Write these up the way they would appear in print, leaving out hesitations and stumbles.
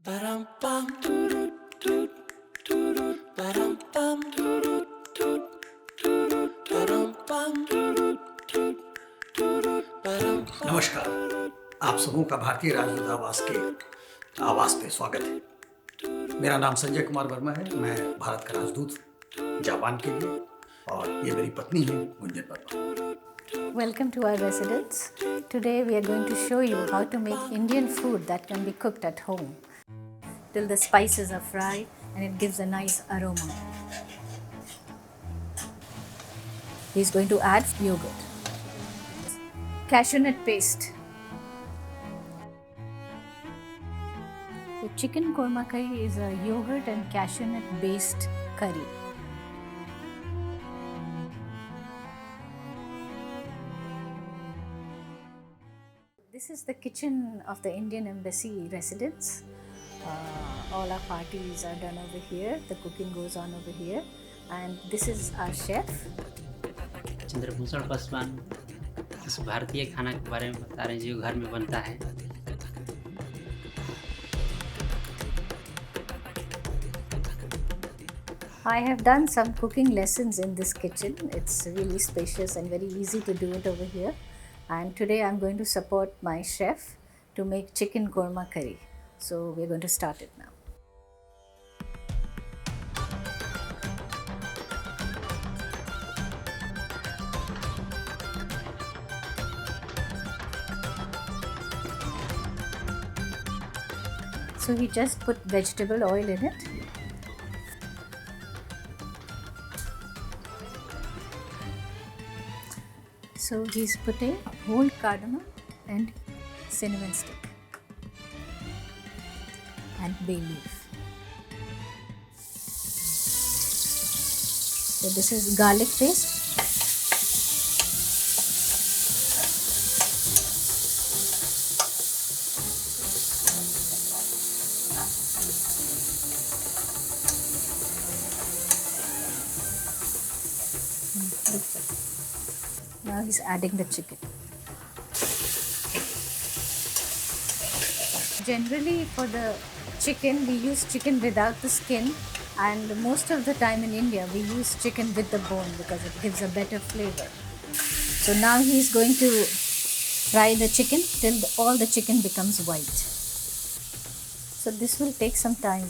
नमस्कार। आप सबों का भारतीय राजदूत आवास के आवास पे स्वागत है। मेरा नाम संजय कुमार वर्मा है। मैं भारत का राजदूत जापान के लिए, और ये मेरी पत्नी है Gunjan Verma. Welcome to our residence. Today we are going to show you how to make Indian food that can be cooked at home till the spices are fried and it gives a nice aroma. He's going to add yogurt, cashew nut paste. The chicken korma curry is a yogurt and cashew nut based curry. This is the kitchen of the Indian Embassy residence. All our parties are done over here. The cooking goes on over here. And this is our chef. Chandrabhushan Paswan इस भारतीय खाना के बारे में बता रहे हैं जो घर में बनता है। I have done some cooking lessons in this kitchen. It's really spacious and very easy to do it over here. And today I'm going to support my chef to make chicken korma curry. So we're going to start it now. So we just put vegetable oil in it. So he's putting whole cardamom and cinnamon stick and bay leaf. So this is garlic paste. Now he's adding the chicken. Generally for the chicken we use chicken without the skin, and most of the time in India we use chicken with the bone because it gives a better flavor. So now he's going to fry the chicken till all the chicken becomes white. So this will take some time.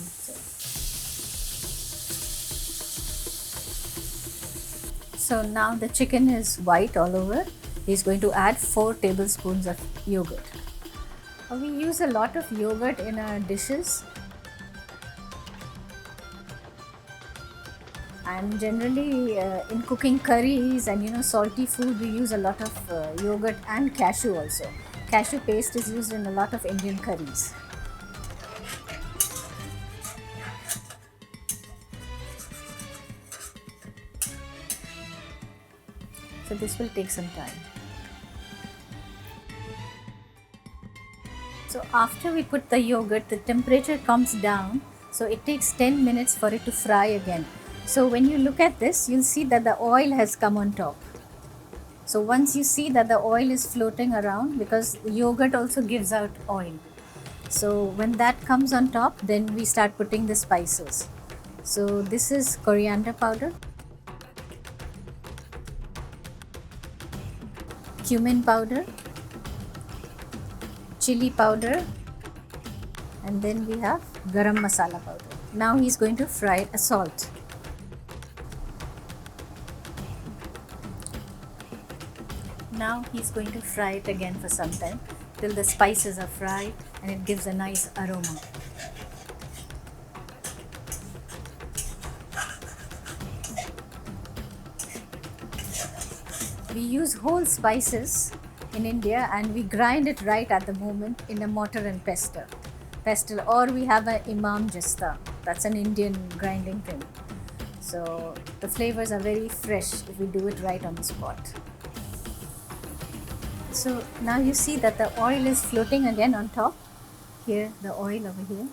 So now the chicken is white all over. He's going to add 4 tablespoons of yogurt. We use a lot of yogurt in our dishes. And generally in cooking curries and salty food, we use a lot of yogurt and cashew also. Cashew paste is used in a lot of Indian curries. So this will take some time. So after we put the yogurt, the temperature comes down. So it takes 10 minutes for it to fry again. So when you look at this, you'll see that the oil has come on top. So once you see that the oil is floating around, because the yogurt also gives out oil. So when that comes on top, then we start putting the spices. So this is coriander powder, cumin powder, chili powder, and then we have garam masala powder. Now he's going to fry a salt. Now he's going to fry it again for some time till the spices are fried and it gives a nice aroma. We use whole spices in India and we grind it right at the moment in a mortar and pestle, or we have an imam jasta. That's an Indian grinding thing. So the flavors are very fresh if we do it right on the spot. So now you see that the oil is floating again on top. Here, the oil over here.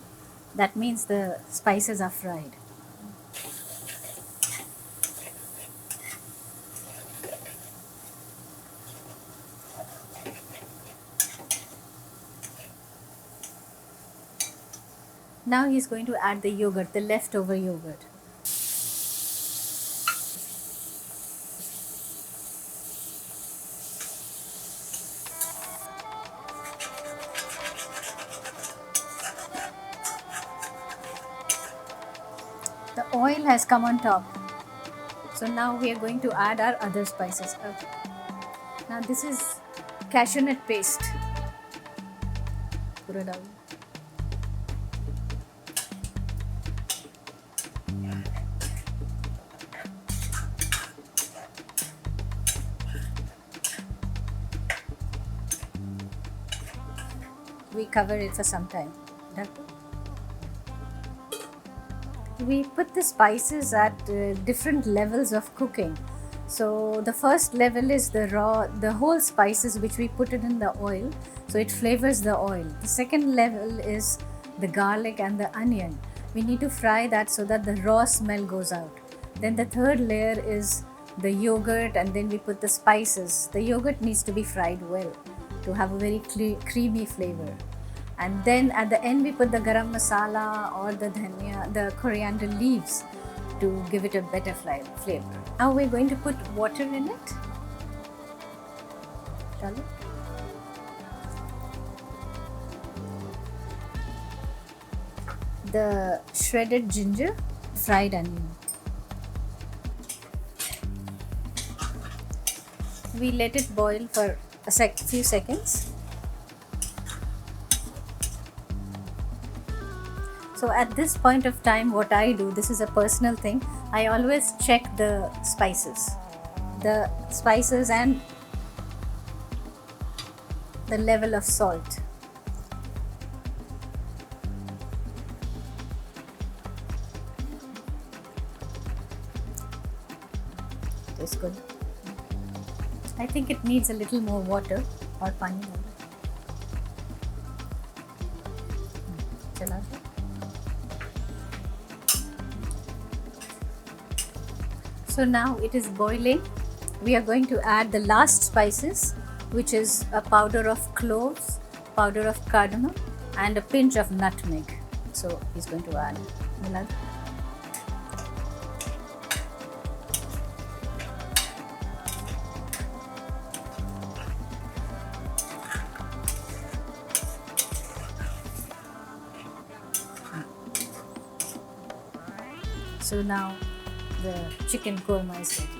That means the spices are fried. Now he's going to add the yogurt, the leftover yogurt. The oil has come on top. So now we are going to add our other spices. Okay. Now this is cashew nut paste. Pura डाल दो. We cover it for some time. We put the spices at different levels of cooking. So the first level is the whole spices which we put it in the oil, so it flavors the oil. The second level is the garlic and the onion. We need to fry that so that the raw smell goes out. Then the third layer is the yogurt, and then we put the spices. The yogurt needs to be fried well to have a very creamy flavor. And then at the end we put the garam masala or the dhania, the coriander leaves to give it a better flavor. Now we're going to put water in it. Chalo. The shredded ginger, fried onion. We let it boil for a few seconds. So at this point of time, what I do, this is a personal thing, I always check the spices and the level of salt. It's good. I think it needs a little more water or pani. Chala do. So now it is boiling. We are going to add the last spices, which is a powder of cloves, powder of cardamom, and a pinch of nutmeg. So he's going to add. Milad. So now the chicken korma is ready.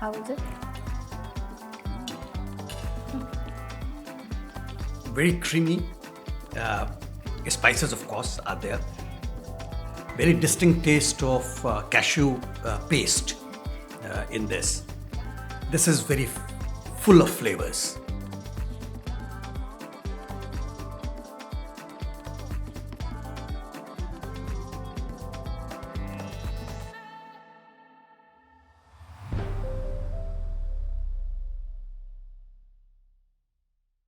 How is it? Very creamy. Spices, of course, are there. Very distinct taste of cashew paste in this. This is very full of flavors.